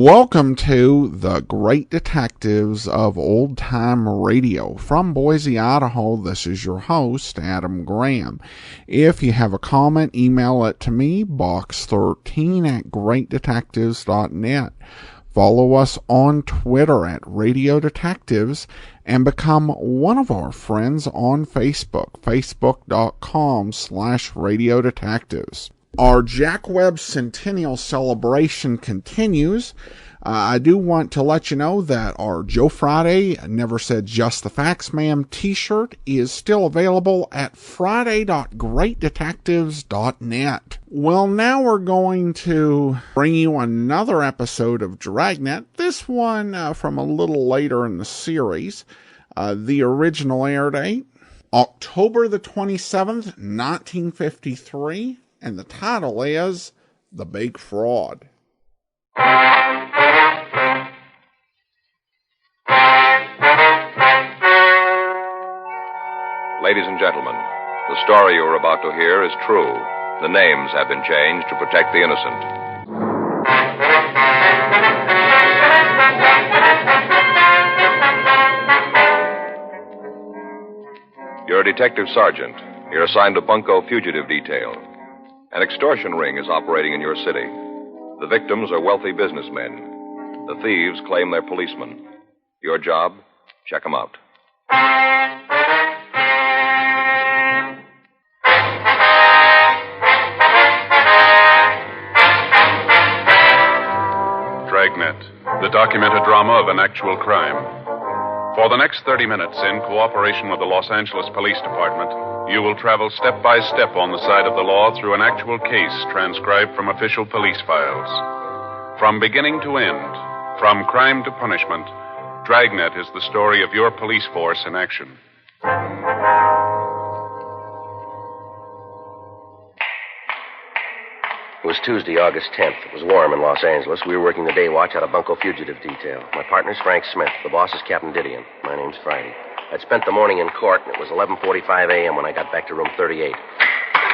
Welcome to the Great Detectives of Old Time Radio. From Boise, Idaho, this is your host, Adam Graham. If you have a comment, email it to me, box13@greatdetectives.net. Follow us on Twitter at Radio Detectives and become one of our friends on Facebook, facebook.com/Radio Detectives. Our Jack Webb Centennial celebration continues. I do want to let you know that our Joe Friday Never Said Just the Facts Ma'am t-shirt is still available at friday.greatdetectives.net. Well, now we're going to bring you another episode of Dragnet, this one from a little later in the series. The original air date, October the 27th, 1953. And the title is The Big Fraud. Ladies and gentlemen, the story you are about to hear is true. The names have been changed to protect the innocent. You're a detective sergeant. You're assigned to Bunko Fugitive Detail. An extortion ring is operating in your city. The victims are wealthy businessmen. The thieves claim they're policemen. Your job? Check them out. Dragnet, the documented drama of an actual crime. For the next 30 minutes, in cooperation with the Los Angeles Police Department, you will travel step by step on the side of the law through an actual case transcribed from official police files. From beginning to end, from crime to punishment, Dragnet is the story of your police force in action. It was Tuesday, August 10th. It was warm in Los Angeles. We were working the day watch out of Bunko Fugitive Detail. My partner's Frank Smith. The boss is Captain Didion. My name's Friday. I'd spent the morning in court, and it was 11:45 a.m. when I got back to room 38,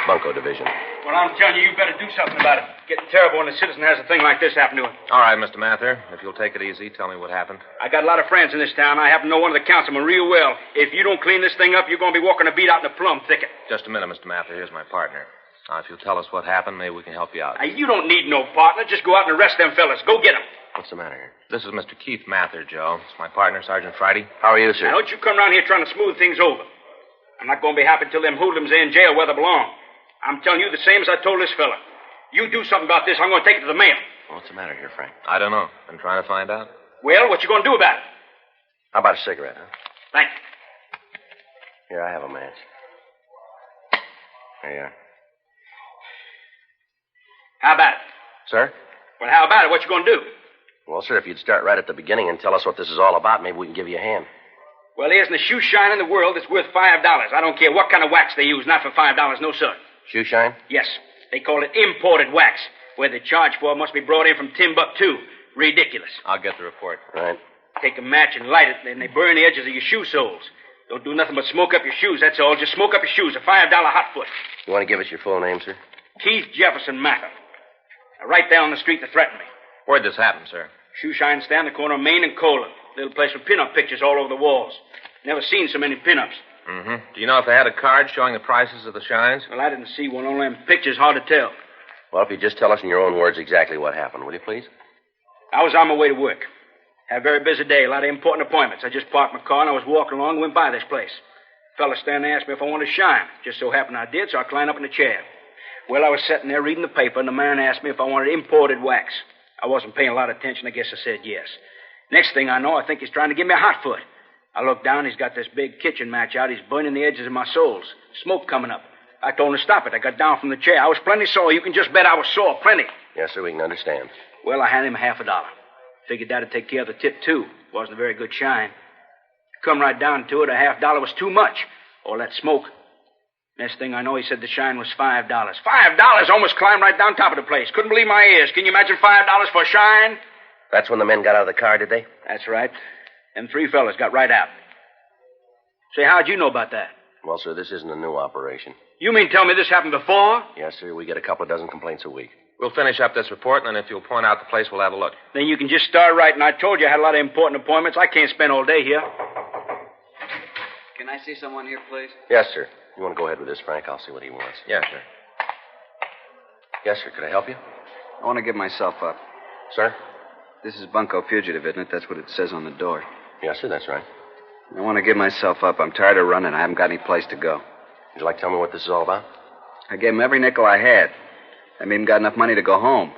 Bunko Division. Well, I'm telling you, you better do something about it. Getting terrible when a citizen has a thing like this happen to him. All right, Mr. Mather. If you'll take it easy, tell me what happened. I got a lot of friends in this town. I happen to know one of the councilmen real well. If you don't clean this thing up, you're going to be walking a beat out in the plum thicket. Just a minute, Mr. Mather. Here's my partner. Now, if you'll tell us what happened, maybe we can help you out. Now, you don't need no partner. Just go out and arrest them fellas. Go get them. What's the matter here? This is Mr. Keith Mather, Joe. It's my partner, Sergeant Friday. How are you, sir? Now, don't you come around here trying to smooth things over. I'm not going to be happy till them hoodlums are in jail where they belong. I'm telling you the same as I told this fella. You do something about this, I'm going to take it to the mayor. What's the matter here, Frank? I don't know. Been trying to find out. Well, what you going to do about it? How about a cigarette, huh? Thank you. Here, I have a match. There you are. How about it? Sir? Well, how about it? What you going to do? Well, sir, if you'd start right at the beginning and tell us what this is all about, maybe we can give you a hand. Well, there isn't a shoe shine in the world that's worth $5. I don't care what kind of wax they use, not for $5, no, sir. Shoe shine? Yes. They call it imported wax. Where they charge for it must be brought in from Timbuktu. Ridiculous. I'll get the report. Right. Take a match and light it, and they burn the edges of your shoe soles. Don't do nothing but smoke up your shoes, that's all. Just smoke up your shoes, a $5 hot foot. You want to give us your full name, sir? Keith Jefferson Mather. Right down the street that threatened me. Where'd this happen, sir? Shoe shine stand, the corner of Main and Cola. Little place with pin-up pictures all over the walls. Never seen so many pin-ups. Mm-hmm. Do you know if they had a card showing the prices of the shines? Well, I didn't see one. Only them pictures, hard to tell. Well, if you just tell us in your own words exactly what happened, will you, please? I was on my way to work. Had a very busy day, a lot of important appointments. I just parked my car and I was walking along and went by this place. Fella standing there asked me if I wanted to shine. Just so happened I did, so I climbed up in a chair. Well, I was sitting there reading the paper, and the man asked me if I wanted imported wax. I wasn't paying a lot of attention. I guess I said yes. Next thing I know, I think he's trying to give me a hot foot. I look down, he's got this big kitchen match out. He's burning the edges of my soles. Smoke coming up. I told him to stop it. I got down from the chair. I was plenty sore. You can just bet I was sore. Plenty. Yes, sir, we can understand. Well, I handed him $50. Figured that'd take care of the tip, too. Wasn't a very good shine. Come right down to it, a $50 was too much. All that smoke. Next thing I know, he said the shine was $5. $5? Almost climbed right down top of the place. Couldn't believe my ears. Can you imagine $5 for a shine? That's when the men got out of the car, did they? That's right. Them three fellas got right out. Say, how'd you know about that? Well, sir, this isn't a new operation. You mean tell me this happened before? Yes, sir. We get a couple of dozen complaints a week. We'll finish up this report, and then if you'll point out the place, we'll have a look. Then you can just start writing. I told you I had a lot of important appointments. I can't spend all day here. Can I see someone here, please? Yes, sir. You want to go ahead with this, Frank? I'll see what he wants. Yes, sir. Yes, sir. Could I help you? I want to give myself up. Sir? This is Bunko Fugitive, isn't it? That's what it says on the door. Yes, sir. That's right. I want to give myself up. I'm tired of running. I haven't got any place to go. Would you like to tell me what this is all about? I gave him every nickel I had. I haven't even got enough money to go home.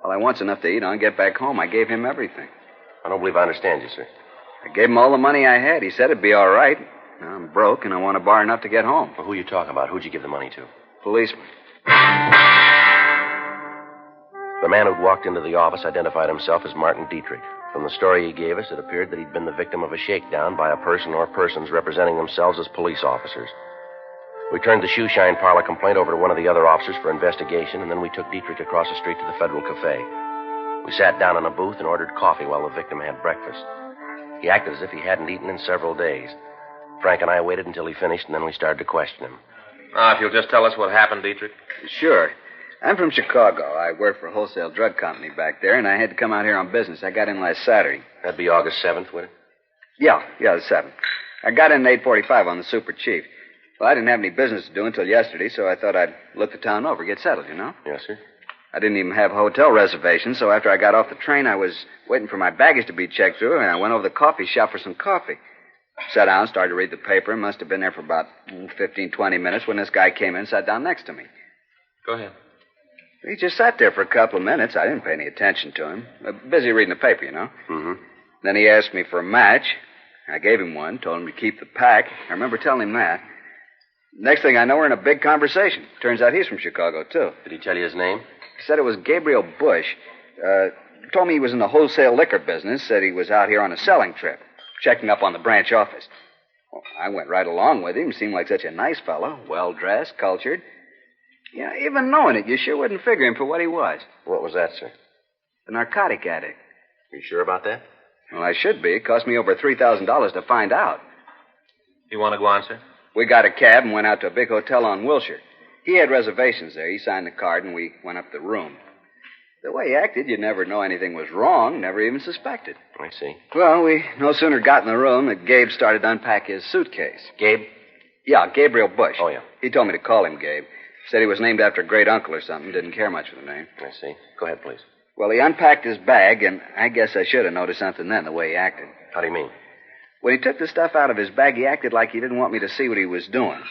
All I want's enough to eat on and get back home. I gave him everything. I don't believe I understand you, sir. I gave him all the money I had. He said it'd be all right. Now I'm broke, and I want to borrow enough to get home. Well, who are you talking about? Who'd you give the money to? Policeman. The man who'd walked into the office identified himself as Martin Dietrich. From the story he gave us, it appeared that he'd been the victim of a shakedown by a person or persons representing themselves as police officers. We turned the shoeshine parlor complaint over to one of the other officers for investigation, and then we took Dietrich across the street to the Federal Cafe. We sat down in a booth and ordered coffee while the victim had breakfast. He acted as if he hadn't eaten in several days. Frank and I waited until he finished, and then we started to question him. If you'll just tell us what happened, Dietrich. Sure. I'm from Chicago. I work for a wholesale drug company back there, and I had to come out here on business. I got in last Saturday. That'd be August 7th, would it? Yeah, the 7th. I got in at 8:45 on the Super Chief. Well, I didn't have any business to do until yesterday, so I thought I'd look the town over, get settled, you know? Yes, sir. I didn't even have a hotel reservation, so after I got off the train, I was waiting for my baggage to be checked through, and I went over to the coffee shop for some coffee. Sat down, started to read the paper. Must have been there for about 15, 20 minutes when this guy came in and sat down next to me. Go ahead. He just sat there for a couple of minutes. I didn't pay any attention to him. Busy reading the paper, you know. Mm-hmm. Then he asked me for a match. I gave him one, told him to keep the pack. I remember telling him that. Next thing I know, we're in a big conversation. Turns out he's from Chicago, too. Did he tell you his name? He said it was Gabriel Bush. Told me he was in the wholesale liquor business. Said he was out here on a selling trip, checking up on the branch office. Well, I went right along with him. Seemed like such a nice fellow. Well-dressed, cultured. Yeah, even knowing it, you sure wouldn't figure him for what he was. What was that, sir? A narcotic addict. You sure about that? Well, I should be. It cost me over $3,000 to find out. You want to go on, sir? We got a cab and went out to a big hotel on Wilshire. He had reservations there. He signed the card, and we went up to the room. The way he acted, you'd never know anything was wrong, never even suspected. I see. Well, we no sooner got in the room than Gabe started to unpack his suitcase. Gabe? Yeah, Gabriel Bush. Oh, yeah. He told me to call him Gabe. Said he was named after a great uncle or something. Didn't care much for the name. I see. Go ahead, please. Well, he unpacked his bag, and I guess I should have noticed something then, the way he acted. How do you mean? When he took the stuff out of his bag, he acted like he didn't want me to see what he was doing.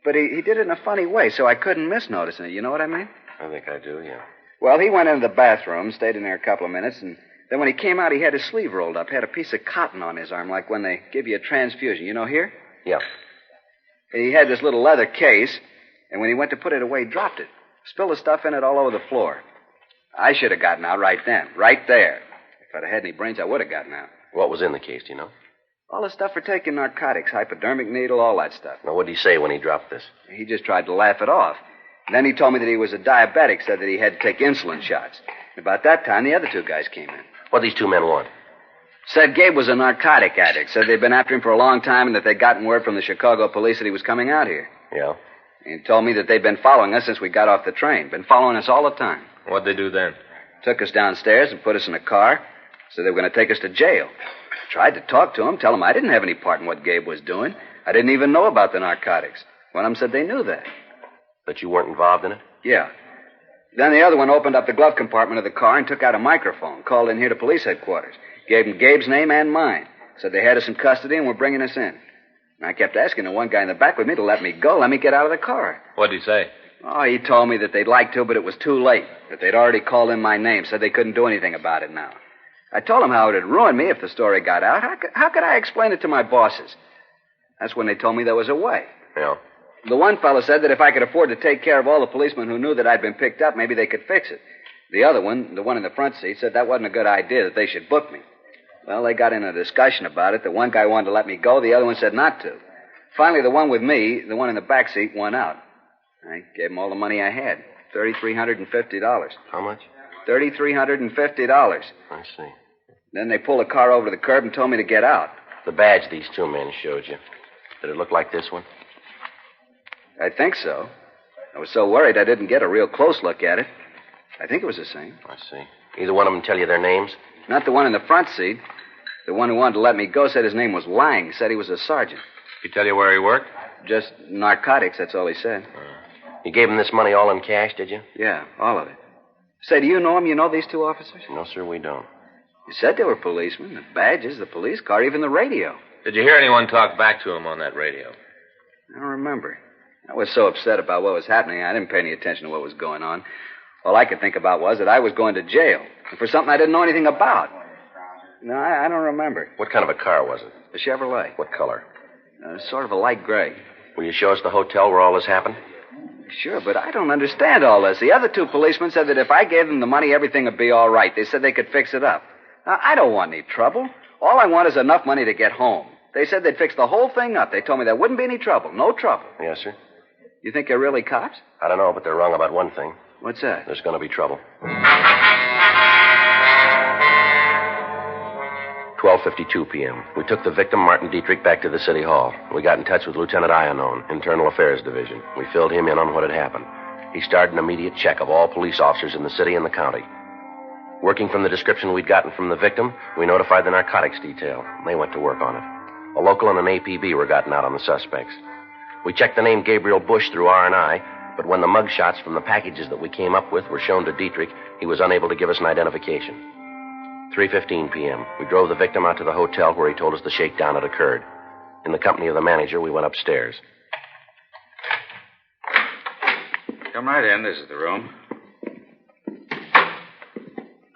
But he did it in a funny way, so I couldn't miss noticing it. You know what I mean? I think I do, yeah. Well, he went into the bathroom, stayed in there a couple of minutes, and then when he came out, he had his sleeve rolled up, had a piece of cotton on his arm, like when they give you a transfusion. You know, here? Yeah. He had this little leather case, and when he went to put it away, he dropped it. Spilled the stuff in it all over the floor. I should have gotten out right then, right there. If I'd have had any brains, I would have gotten out. What was in the case, do you know? All the stuff for taking narcotics, hypodermic needle, all that stuff. Now, what did he say when he dropped this? He just tried to laugh it off. And then he told me that he was a diabetic, said that he had to take insulin shots. About that time, the other two guys came in. What these two men want? Said Gabe was a narcotic addict. Said they'd been after him for a long time and that they'd gotten word from the Chicago police that he was coming out here. Yeah? He told me that they'd been following us since we got off the train. Been following us all the time. What'd they do then? Took us downstairs and put us in a car. Said they were going to take us to jail. Tried to talk to him, tell him I didn't have any part in what Gabe was doing. I didn't even know about the narcotics. One of them said they knew that. That you weren't involved in it? Yeah. Then the other one opened up the glove compartment of the car and took out a microphone, called in here to police headquarters. Gave them Gabe's name and mine. Said they had us in custody and were bringing us in. And I kept asking the one guy in the back with me to let me go, let me get out of the car. What'd he say? Oh, he told me that they'd like to, but it was too late. That they'd already called in my name, said they couldn't do anything about it now. I told him how it would ruin me if the story got out. How could I explain it to my bosses? That's when they told me there was a way. Yeah. The one fellow said that if I could afford to take care of all the policemen who knew that I'd been picked up, maybe they could fix it. The other one, the one in the front seat, said that wasn't a good idea, that they should book me. Well, they got in a discussion about it. The one guy wanted to let me go. The other one said not to. Finally, the one with me, the one in the back seat, won out. I gave him all the money I had, $3,350. How much? $3,350. I see. Then they pulled the car over to the curb and told me to get out. The badge these two men showed you, did it look like this one? I think so. I was so worried I didn't get a real close look at it. I think it was the same. I see. Either one of them tell you their names? Not the one in the front seat. The one who wanted to let me go said his name was Lang. Said he was a sergeant. He tell you where he worked? Just narcotics, that's all he said. You gave him this money all in cash, did you? Yeah, all of it. Say, do you know him? You know these two officers? No, sir, we don't. You said they were policemen. The badges, the police car, even the radio. Did you hear anyone talk back to him on that radio? I don't remember. I was so upset about what was happening, I didn't pay any attention to what was going on. All I could think about was that I was going to jail for something I didn't know anything about. No, I don't remember. What kind of a car was it? A Chevrolet. What color? Sort of a light gray. Will you show us the hotel where all this happened? Sure, but I don't understand all this. The other two policemen said that if I gave them the money, everything would be all right. They said they could fix it up. Now, I don't want any trouble. All I want is enough money to get home. They said they'd fix the whole thing up. They told me there wouldn't be any trouble. No trouble. Yes, sir. You think they're really cops? I don't know, but they're wrong about one thing. What's that? There's going to be trouble. 12:52 p.m. We took the victim, Martin Dietrich, back to the city hall. We got in touch with Lieutenant Iannone, Internal Affairs Division. We filled him in on what had happened. He started an immediate check of all police officers in the city and the county. Working from the description we'd gotten from the victim, we notified the narcotics detail. They went to work on it. A local and an APB were gotten out on the suspects. We checked the name Gabriel Bush through R&I, but when the mug shots from the packages that we came up with were shown to Dietrich, he was unable to give us an identification. 3:15 p.m. We drove the victim out to the hotel where he told us the shakedown had occurred. In the company of the manager, we went upstairs. Come right in. This is the room.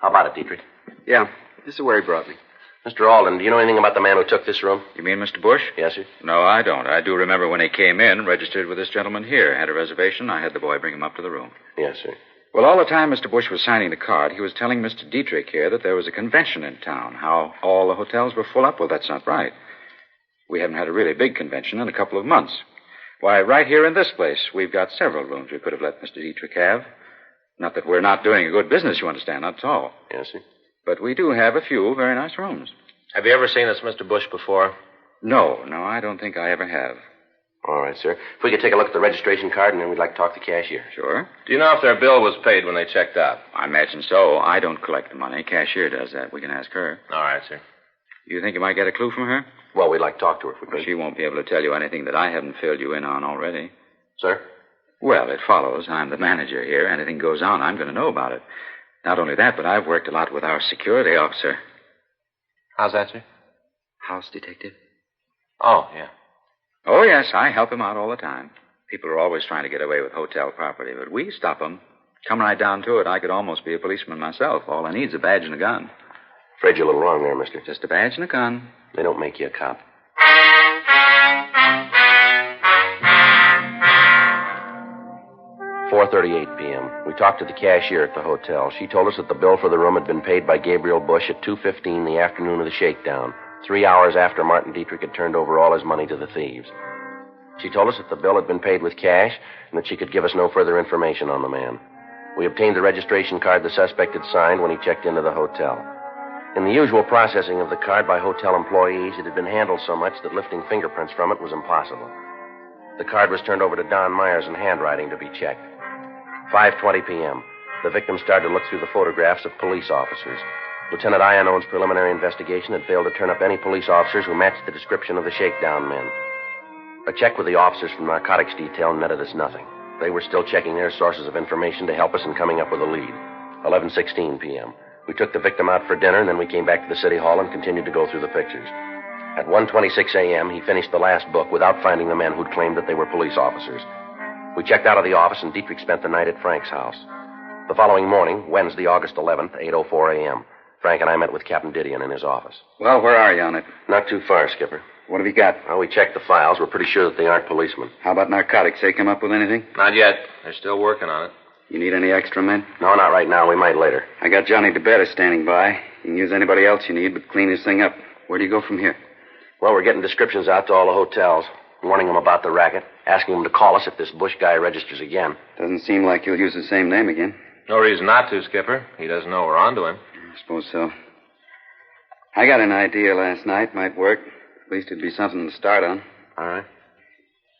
How about it, Dietrich? Yeah, this is where he brought me. Mr. Alden, do you know anything about the man who took this room? You mean Mr. Bush? Yes, sir. No, I don't. I do remember when he came in, registered with this gentleman here. Had a reservation. I had the boy bring him up to the room. Yes, sir. Well, all the time Mr. Bush was signing the card, he was telling Mr. Dietrich here that there was a convention in town, how all the hotels were full up. Well, that's not right. We haven't had a really big convention in a couple of months. Why, right here in this place, we've got several rooms we could have let Mr. Dietrich have. Not that we're not doing a good business, you understand, not at all. Yes, sir. But we do have a few very nice rooms. Have you ever seen this Mr. Bush before? No, I don't think I ever have. All right, sir. If we could take a look at the registration card, and then we'd like to talk to the cashier. Sure. Do you know if their bill was paid when they checked out? I imagine so. I don't collect the money. Cashier does that. We can ask her. All right, sir. You think you might get a clue from her? Well, we'd like to talk to her if we could. She won't be able to tell you anything that I haven't filled you in on already. Sir? Well, it follows. I'm the manager here. Anything goes on, I'm going to know about it. Not only that, but I've worked a lot with our security officer. How's that, sir? House detective? Oh, yeah. Oh, yes, I help him out all the time. People are always trying to get away with hotel property, but we stop them. Come right down to it, I could almost be a policeman myself. All I need is a badge and a gun. Afraid you're a little wrong there, mister. Just a badge and a gun. They don't make you a cop. 4:38 p.m. We talked to the cashier at the hotel. She told us that the bill for the room had been paid by Gabriel Bush at 2:15 the afternoon of the shakedown, 3 hours after Martin Dietrich had turned over all his money to the thieves. She told us that the bill had been paid with cash and that she could give us no further information on the man. We obtained the registration card the suspect had signed when he checked into the hotel. In the usual processing of the card by hotel employees, it had been handled so much that lifting fingerprints from it was impossible. The card was turned over to Don Myers in handwriting to be checked. 5:20 p.m. The victim started to look through the photographs of police officers. Lieutenant Iannone's preliminary investigation had failed to turn up any police officers who matched the description of the shakedown men. A check with the officers from narcotics detail netted us nothing. They were still checking their sources of information to help us in coming up with a lead. 11:16 p.m. We took the victim out for dinner, and then we came back to the city hall and continued to go through the pictures. At 1:26 a.m., he finished the last book without finding the men who'd claimed that they were police officers. We checked out of the office, and Dietrich spent the night at Frank's house. The following morning, Wednesday, August 11th, 8:04 a.m., Frank and I met with Captain Didion in his office. Well, where are you on it? Not too far, Skipper. What have you got? Well, we checked the files. We're pretty sure that they aren't policemen. How about narcotics? They come up with anything? Not yet. They're still working on it. You need any extra men? No, not right now. We might later. I got Johnny DeBetta standing by. You can use anybody else you need, but clean this thing up. Where do you go from here? Well, we're getting descriptions out to all the hotels, warning them about the racket, asking them to call us if this Bush guy registers again. Doesn't seem like he'll use the same name again. No reason not to, Skipper. He doesn't know we're onto him. I suppose so. I got an idea last night. Might work. At least it'd be something to start on. All right.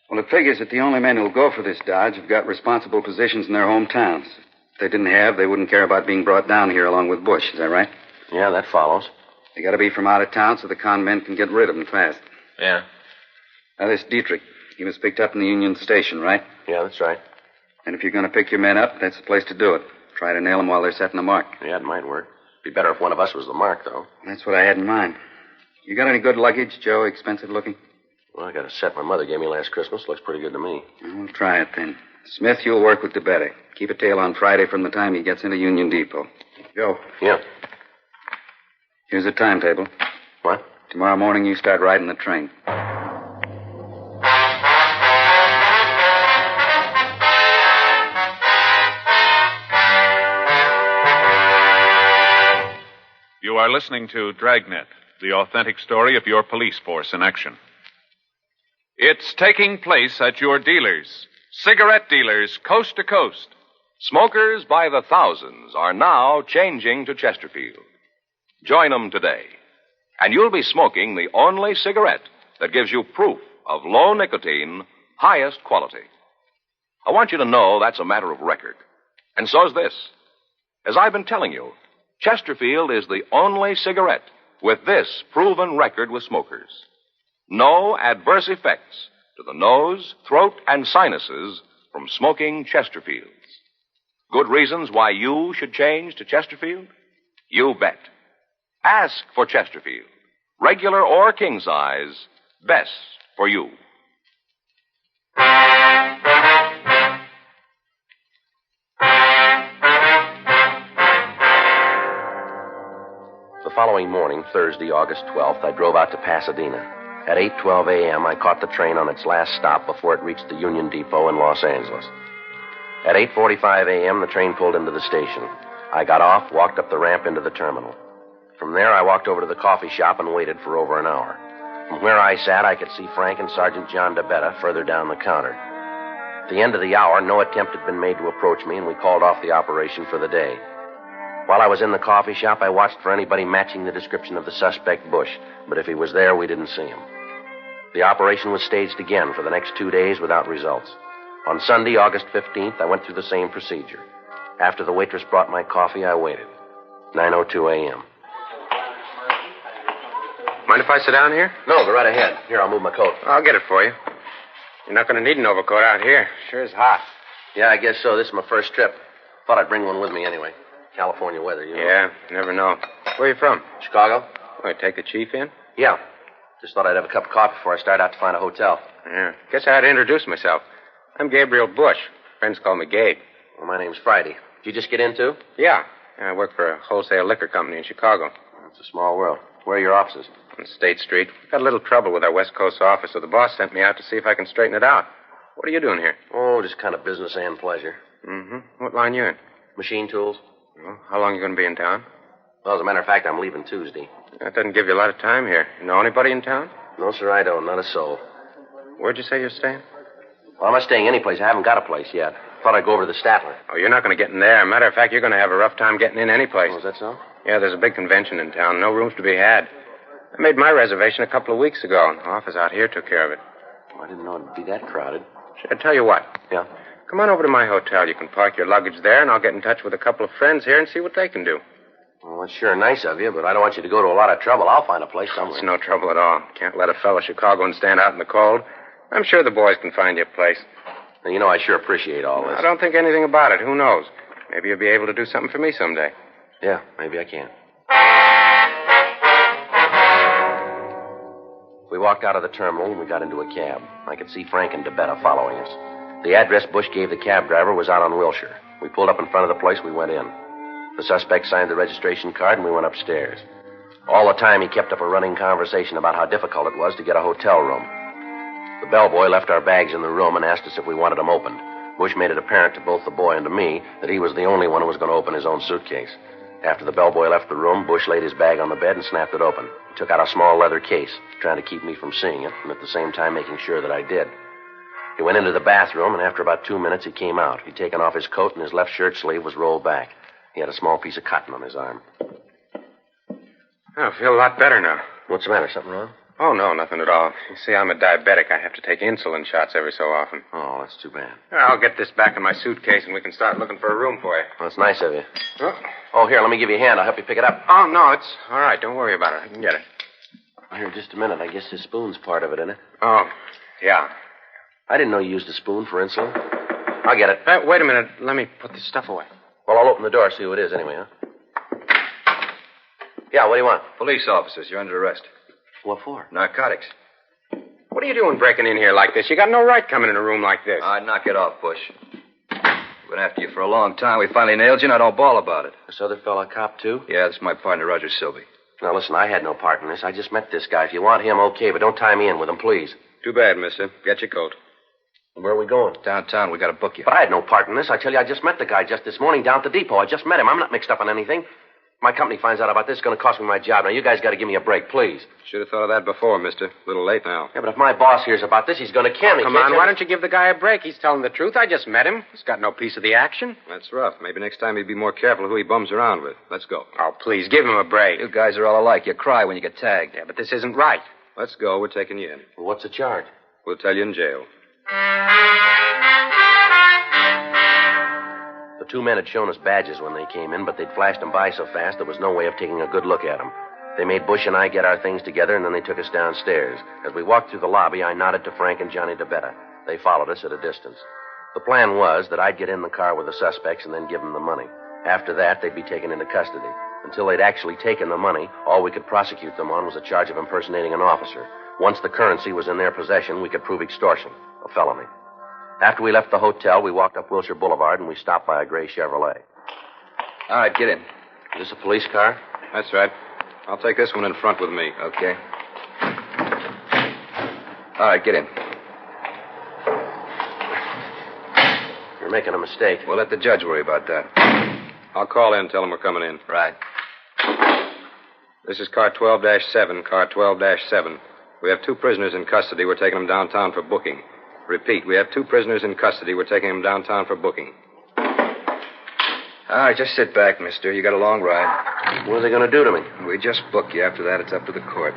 Well, it figures that the only men who'll go for this dodge have got responsible positions in their hometowns. If they didn't have, they wouldn't care about being brought down here along with Bush. Is that right? Yeah, that follows. They got to be from out of town so the con men can get rid of them fast. Yeah. Now, this Dietrich, he was picked up in the Union Station, right? Yeah, that's right. And if you're going to pick your men up, that's the place to do it. Try to nail them while they're setting the mark. Yeah, it might work. Be better if one of us was the mark, though. That's what I had in mind. You got any good luggage, Joe? Expensive looking? Well, I got a set my mother gave me last Christmas. Looks pretty good to me. We'll try it then. Smith, you'll work with DeBetta. Keep a tail on Friday from the time he gets into Union Depot. Joe. Yeah. Here's a timetable. What? Tomorrow morning you start riding the train. You are listening to Dragnet, the authentic story of your police force in action. It's taking place at your dealers, cigarette dealers coast to coast. Smokers by the thousands are now changing to Chesterfield. Join them today, and you'll be smoking the only cigarette that gives you proof of low nicotine, highest quality. I want you to know that's a matter of record. And so's this. As I've been telling you, Chesterfield is the only cigarette with this proven record with smokers. No adverse effects to the nose, throat, and sinuses from smoking Chesterfields. Good reasons why you should change to Chesterfield? You bet. Ask for Chesterfield. Regular or king size, best for you. The following morning, Thursday, August 12th, I drove out to Pasadena. At 8:12 a.m., I caught the train on its last stop before it reached the Union Depot in Los Angeles. At 8:45 a.m., the train pulled into the station. I got off, walked up the ramp into the terminal. From there, I walked over to the coffee shop and waited for over an hour. From where I sat, I could see Frank and Sergeant John DeBetta further down the counter. At the end of the hour, no attempt had been made to approach me, and we called off the operation for the day. While I was in the coffee shop, I watched for anybody matching the description of the suspect, Bush, but if he was there, we didn't see him. The operation was staged again for the next 2 days without results. On Sunday, August 15th, I went through the same procedure. After the waitress brought my coffee, I waited. 9:02 a.m. Mind if I sit down here? No, go right ahead. Here, I'll move my coat. I'll get it for you. You're not going to need an overcoat out here. Sure is hot. Yeah, I guess so. This is my first trip. Thought I'd bring one with me anyway. California weather, you know. Yeah, never know. Where are you from? Chicago? Oh, you take the chief in? Yeah. Just thought I'd have a cup of coffee before I start out to find a hotel. Yeah. Guess I had to introduce myself. I'm Gabriel Bush. Friends call me Gabe. Well, my name's Friday. Did you just get in, too? Yeah. I work for a wholesale liquor company in Chicago. It's a small world. Where are your offices? On State Street. We've had a little trouble with our West Coast office, so the boss sent me out to see if I can straighten it out. What are you doing here? Oh, just kind of business and pleasure. Mm-hmm. What line you in? Machine tools. Well, how long are you going to be in town? Well, as a matter of fact, I'm leaving Tuesday. That doesn't give you a lot of time here. You know anybody in town? No, sir, I don't. Not a soul. Where'd you say you're staying? Well, I'm not staying any place. I haven't got a place yet. Thought I'd go over to the Statler. Oh, you're not going to get in there. Matter of fact, you're going to have a rough time getting in any place. Oh, is that so? Yeah, there's a big convention in town. No rooms to be had. I made my reservation a couple of weeks ago, and the office out here took care of it. Oh, I didn't know it'd be that crowded. Should I tell you what? Yeah? Come on over to my hotel. You can park your luggage there, and I'll get in touch with a couple of friends here and see what they can do. Well, that's sure nice of you, but I don't want you to go to a lot of trouble. I'll find a place somewhere. It's no trouble at all. Can't let a fellow Chicagoan stand out in the cold. I'm sure the boys can find you a place. Now, you know, I sure appreciate all this. I don't think anything about it. Who knows? Maybe you'll be able to do something for me someday. Yeah, maybe I can. We walked out of the terminal and we got into a cab. I could see Frank and DeBetta following us. The address Bush gave the cab driver was out on Wilshire. We pulled up in front of the place, we went in. The suspect signed the registration card and we went upstairs. All the time he kept up a running conversation about how difficult it was to get a hotel room. The bellboy left our bags in the room and asked us if we wanted them opened. Bush made it apparent to both the boy and to me that he was the only one who was going to open his own suitcase. After the bellboy left the room, Bush laid his bag on the bed and snapped it open. He took out a small leather case, trying to keep me from seeing it, and at the same time making sure that I did. He went into the bathroom, and after about 2 minutes, he came out. He'd taken off his coat, and his left shirt sleeve was rolled back. He had a small piece of cotton on his arm. I feel a lot better now. What's the matter? Something wrong? Oh, no, nothing at all. You see, I'm a diabetic. I have to take insulin shots every so often. Oh, that's too bad. I'll get this back in my suitcase and we can start looking for a room for you. Well, that's nice of you. Oh, Oh, here, let me give you a hand. I'll help you pick it up. oh no, it's all right. Don't worry about it. I can get it. Here, just a minute. I guess this spoon's part of it, isn't it? Oh, yeah. I didn't know you used a spoon for insulin. I'll get it. Wait a minute. Let me put this stuff away. Well, I'll open the door, see who it is anyway, huh? Yeah, what do you want? Police officers, you're under arrest. What for? Narcotics. What are you doing breaking in here like this? You got no right coming in a room like this. All right, knock it off, Bush. We've been after you for a long time. We finally nailed you, and I don't bawl about it. This other fella a cop, too? Yeah, this is my partner, Roger Silby. Now, listen, I had no part in this. I just met this guy. If you want him, okay, but don't tie me in with him, please. Too bad, mister. Get your coat. Where are we going? Downtown, we got to book you. But I had no part in this. I tell you, I just met the guy just this morning down at the depot. I just met him. I'm not mixed up in anything. If my company finds out about this, it's going to cost me my job. Now, you guys got to give me a break, please. Should have thought of that before, mister. A little late now. Yeah, but if my boss hears about this, he's going to kill me. Come on, why don't you give the guy a break? He's telling the truth. I just met him. He's got no piece of the action. That's rough. Maybe next time he'd be more careful who he bums around with. Let's go. Oh, please, give him a break. You guys are all alike. You cry when you get tagged. Yeah, but this isn't right. Let's go. We're taking you in. Well, what's the charge? We'll tell you in jail. The two men had shown us badges when they came in, but they'd flashed them by so fast there was no way of taking a good look at them. They made Bush and I get our things together, and then they took us downstairs. As we walked through the lobby, I nodded to Frank and Johnny DeBetta. They followed us at a distance. The plan was that I'd get in the car with the suspects and then give them the money. After that, they'd be taken into custody. Until they'd actually taken the money, all we could prosecute them on was a charge of impersonating an officer. Once the currency was in their possession, we could prove extortion, a felony. After we left the hotel, we walked up Wilshire Boulevard, and we stopped by a gray Chevrolet. All right, get in. Is this a police car? That's right. I'll take this one in front with me. Okay. All right, get in. You're making a mistake. We'll let the judge worry about that. I'll call in and tell him we're coming in. Right. This is car 12-7, car 12-7. We have two prisoners in custody. We're taking them downtown for booking. Repeat, we have two prisoners in custody. We're taking them downtown for booking. All right, just sit back, mister. You got a long ride. What are they going to do to me? We just book you. After that, it's up to the court.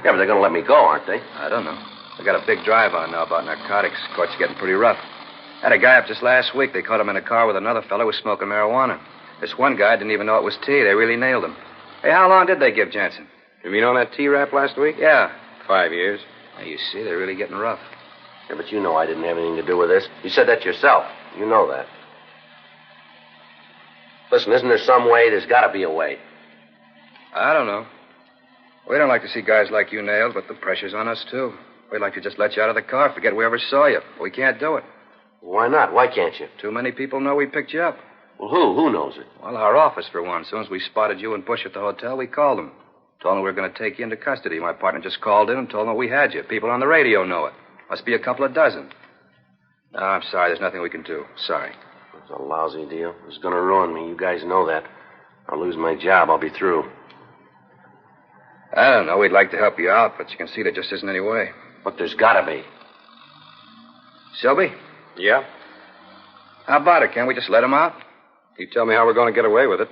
Yeah, but they're going to let me go, aren't they? I don't know. They got a big drive on now about narcotics. Court's getting pretty rough. Had a guy up just last week. They caught him in a car with another fellow who was smoking marijuana. This one guy didn't even know it was tea. They really nailed him. Hey, how long did they give Jansen? You mean on that T-rap last week? Yeah. 5 years. Now, you see, they're really getting rough. Yeah, but you know I didn't have anything to do with this. You said that yourself. You know that. Listen, isn't there some way? There's got to be a way. I don't know. We don't like to see guys like you nailed, but the pressure's on us, too. We'd like to just let you out of the car, forget we ever saw you. We can't do it. Why not? Why can't you? Too many people know we picked you up. Well, who? Who knows it? Well, our office, for one. As soon as we spotted you and Bush at the hotel, we called them. Told them we were going to take you into custody. My partner just called in and told them we had you. People on the radio know it. Must be a couple of dozen. No, I'm sorry. There's nothing we can do. Sorry. It's a lousy deal. It's going to ruin me. You guys know that. I'll lose my job. I'll be through. I don't know. We'd like to help you out, but you can see there just isn't any way. But there's got to be. Selby? Yeah? How about it? Can't we just let him out? You tell me how we're going to get away with it.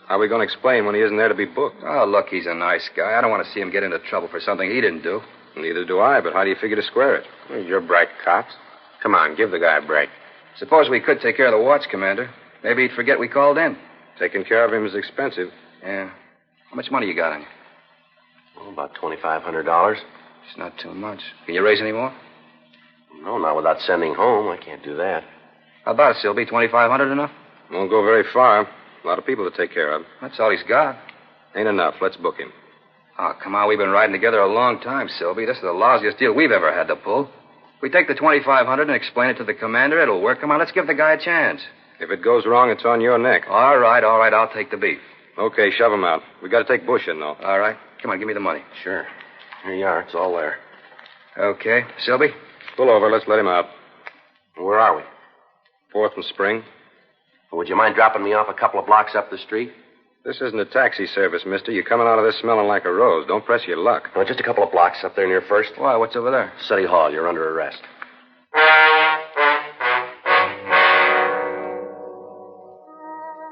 How are we going to explain when he isn't there to be booked? Oh, look, he's a nice guy. I don't want to see him get into trouble for something he didn't do. Neither do I, but how do you figure to square it? Well, you're bright cops. Come on, give the guy a break. Suppose we could take care of the watch, Commander. Maybe he'd forget we called in. Taking care of him is expensive. Yeah. How much money you got on you? Oh, about $2,500. It's not too much. Can you raise any more? No, not without sending home. I can't do that. How about it, Silby? $2,500 enough? Won't go very far. A lot of people to take care of. That's all he's got. Ain't enough. Let's book him. Oh, come on. We've been riding together a long time, Silby. This is the lousiest deal we've ever had to pull. If we take the $2,500 and explain it to the commander, it'll work. Come on, let's give the guy a chance. If it goes wrong, it's on your neck. All right. I'll take the beef. Okay, shove him out. We got to take Bush in, though. All right. Come on, give me the money. Sure. Here you are. It's all there. Okay. Silby? Pull over. Let's let him out. Where are we? 4th and Spring. Would you mind dropping me off a couple of blocks up the street? This isn't a taxi service, mister. You're coming out of this smelling like a rose. Don't press your luck. No, just a couple of blocks up there near First. Why, what's over there? City Hall. You're under arrest.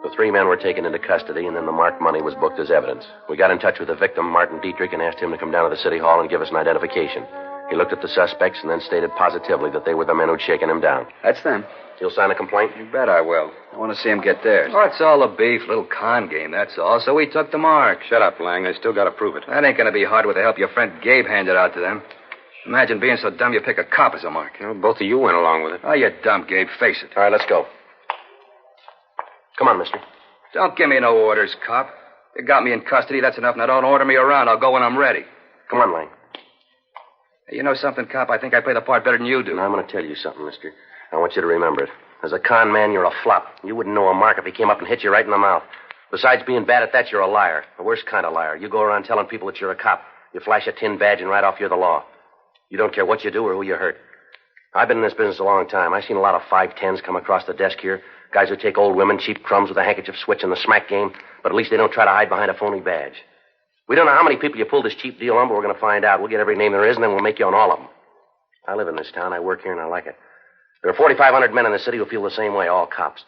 The The 3 men were taken into custody, and then the marked money was booked as evidence. We got in touch with the victim, Martin Dietrich, and asked him to come down to the city hall and give us an identification. He looked at the suspects and then stated positively that they were the men who'd shaken him down. That's them. You'll sign a complaint? You bet I will. I want to see them get theirs. Oh, it's all a beef, little con game, that's all. So we took the mark. Shut up, Lang. They still got to prove it. That ain't going to be hard with the help your friend Gabe handed out to them. Imagine being so dumb you pick a cop as a mark. You know, both of you went along with it. Oh, you're dumb, Gabe. Face it. All right, let's go. Come on, mister. Don't give me no orders, cop. You got me in custody, that's enough. Now don't order me around. I'll go when I'm ready. Come on, Lang. Hey, you know something, cop? I think I play the part better than you do. Now, I'm going to tell you something, mister. I want you to remember it. As a con man, you're a flop. You wouldn't know a mark if he came up and hit you right in the mouth. Besides being bad at that, you're a liar. The worst kind of liar. You go around telling people that you're a cop. You flash a tin badge and right off you're the law. You don't care what you do or who you hurt. I've been in this business a long time. I've seen a lot of 510s come across the desk here. Guys who take old women, cheap crumbs with a handkerchief switch in the smack game, but at least they don't try to hide behind a phony badge. We don't know how many people you pulled this cheap deal on, but we're going to find out. We'll get every name there is, and then we'll make you on all of them. I live in this town. I work here, and I like it. There are 4,500 men in the city who feel the same way, all cops.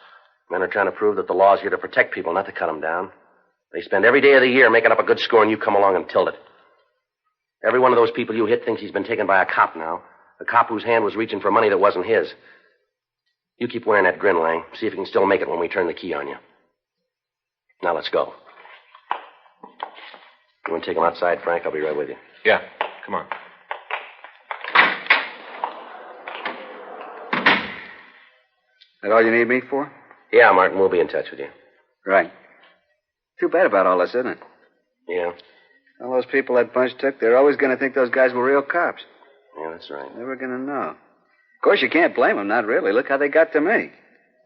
Men are trying to prove that the law's here to protect people, not to cut them down. They spend every day of the year making up a good score, and you come along and tilt it. Every one of those people you hit thinks he's been taken by a cop now. A cop whose hand was reaching for money that wasn't his. You keep wearing that grin, Lang. See if you can still make it when we turn the key on you. Now, let's go. You want to take him outside, Frank? I'll be right with you. Yeah, come on. That all you need me for? Yeah, Martin, we'll be in touch with you. Right. Too bad about all this, isn't it? Yeah. All those people that bunch took, they're always going to think those guys were real cops. Yeah, that's right. Never going to know. Of course, you can't blame them, not really. Look how they got to me.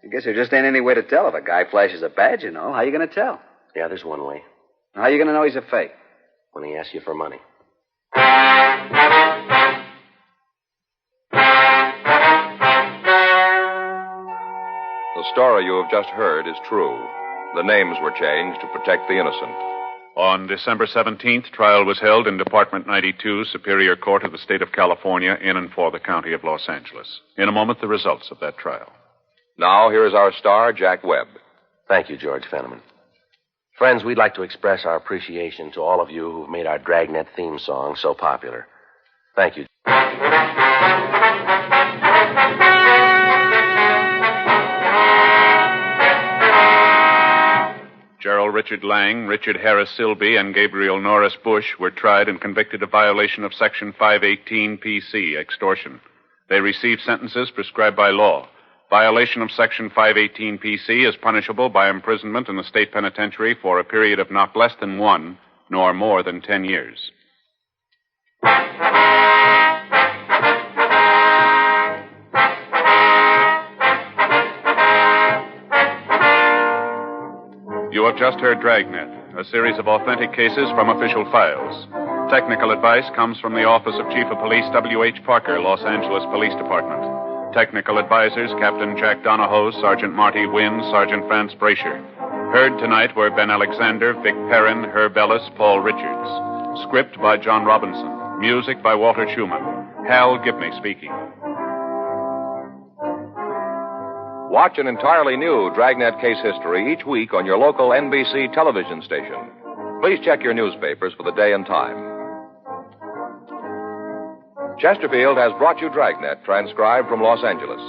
I guess there just ain't any way to tell if a guy flashes a badge, you know. How you going to tell? Yeah, there's one way. How you going to know he's a fake? When he asks you for money. The story you have just heard is true. The names were changed to protect the innocent. On December 17th, trial was held in Department 92, Superior Court of the State of California, in and for the County of Los Angeles. In a moment, the results of that trial. Now, here is our star, Jack Webb. Thank you, George Fenneman. Friends, we'd like to express our appreciation to all of you who've made our Dragnet theme song so popular. Thank you. Gerald Richard Lang, Richard Harris Silby, and Gabriel Norris Bush were tried and convicted of violation of Section 518 PC, extortion. They received sentences prescribed by law. Violation of Section 518 PC is punishable by imprisonment in the state penitentiary for a period of not less than 1, nor more than 10 years. You have just heard Dragnet, a series of authentic cases from official files. Technical advice comes from the Office of Chief of Police W.H. Parker, Los Angeles Police Department. Technical advisors, Captain Jack Donahoe, Sergeant Marty Wynn, Sergeant France Brasher. Heard tonight were Ben Alexander, Vic Perrin, Herb Ellis, Paul Richards. Script by John Robinson. Music by Walter Schumann. Hal Gibney speaking. Watch an entirely new Dragnet case history each week on your local NBC television station. Please check your newspapers for the day and time. Chesterfield has brought you Dragnet, transcribed from Los Angeles.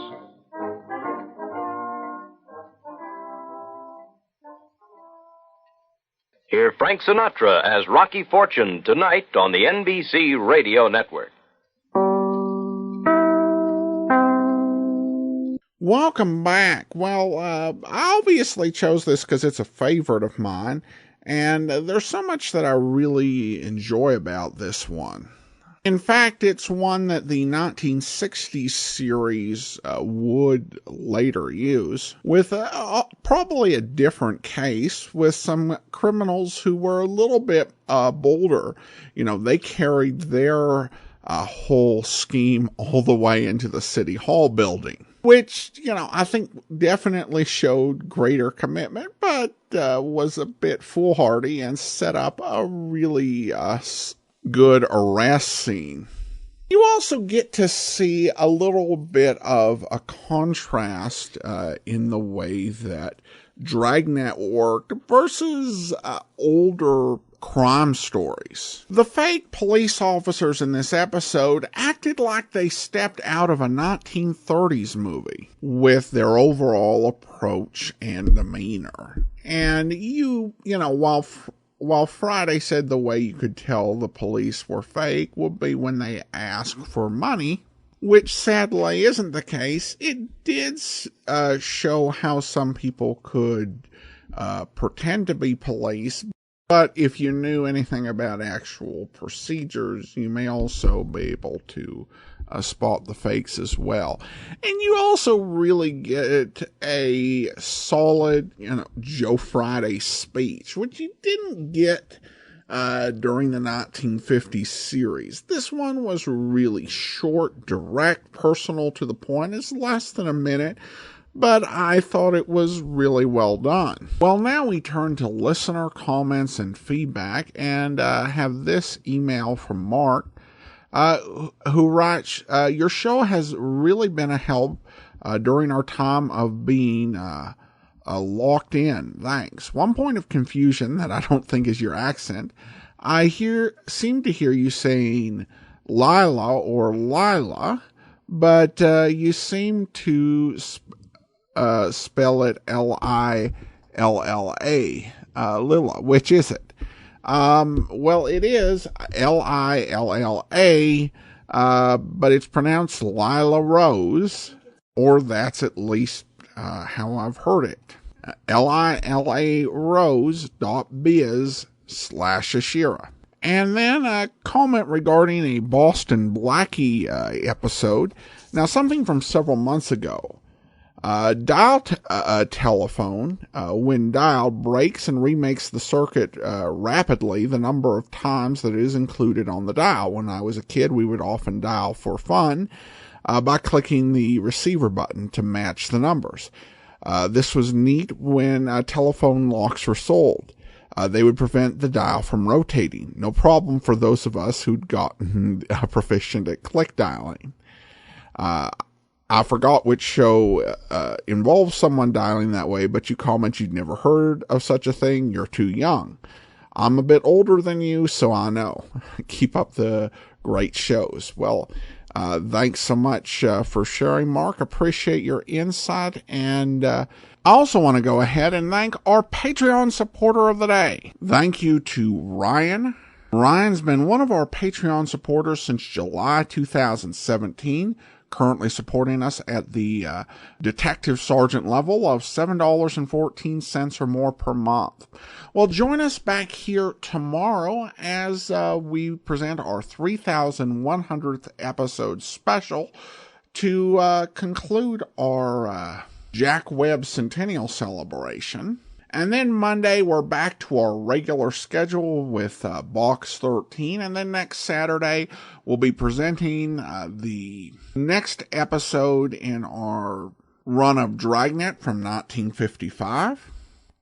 Hear Frank Sinatra as Rocky Fortune tonight on the NBC Radio Network. Welcome back. Well, I obviously chose this because it's a favorite of mine, and there's so much that I really enjoy about this one. In fact, it's one that the 1960s series would later use, with probably a different case, with some criminals who were a little bit bolder. You know, they carried their whole scheme all the way into the City Hall building, which, you know, I think definitely showed greater commitment, but was a bit foolhardy and set up a really good arrest scene. You also get to see a little bit of a contrast in the way that Dragnet worked versus older crime stories. The fake police officers in this episode acted like they stepped out of a 1930s movie with their overall approach and demeanor. And you know, while Friday said the way you could tell the police were fake would be when they asked for money, which sadly isn't the case, it did show how some people could pretend to be police. But if you knew anything about actual procedures, you may also be able to spot the fakes as well. And you also really get a solid, Joe Friday speech, which you didn't get during the 1950s series. This one was really short, direct, personal, to the point. It's less than a minute, but I thought it was really well done. Well, now we turn to listener comments and feedback, and have this email from Mark, who writes, your show has really been a help during our time of being locked in. Thanks. One point of confusion that I don't think is your accent. I seem to hear you saying Lila or Lila, but you seem to spell it Lilla. Lilla. Which is it? Well, it is Lilla, but it's pronounced Lila Rose, or that's at least how I've heard it. lilarose.biz/Ashira. And then a comment regarding a Boston Blackie episode. Now, something from several months ago. Dial telephone, when dialed, breaks and remakes the circuit rapidly the number of times that it is included on the dial. When I was a kid, we would often dial for fun by clicking the receiver button to match the numbers. This was neat when telephone locks were sold. They would prevent the dial from rotating. No problem for those of us who'd gotten proficient at click dialing. I forgot which show involves someone dialing that way, but you comment you'd never heard of such a thing. You're too young. I'm a bit older than you, so I know. Keep up the great shows. Well, thanks so much for sharing, Mark. Appreciate your insight. And I also want to go ahead and thank our Patreon supporter of the day. Thank you to Ryan. Ryan's been one of our Patreon supporters since July 2017. Currently supporting us at the detective sergeant level of $7.14 or more per month. Well, join us back here tomorrow as we present our 3,100th episode special to conclude our Jack Webb Centennial celebration. And then Monday, we're back to our regular schedule with Box 13. And then next Saturday, we'll be presenting the next episode in our run of Dragnet from 1955.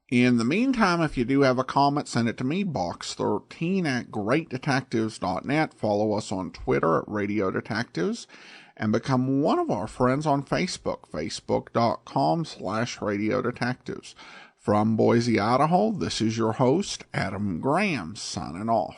In the meantime, if you do have a comment, send it to me, box13@greatdetectives.net. Follow us on Twitter at Radio Detectives. And become one of our friends on Facebook, facebook.com/Radio Detectives. From Boise, Idaho, this is your host, Adam Graham, signing off.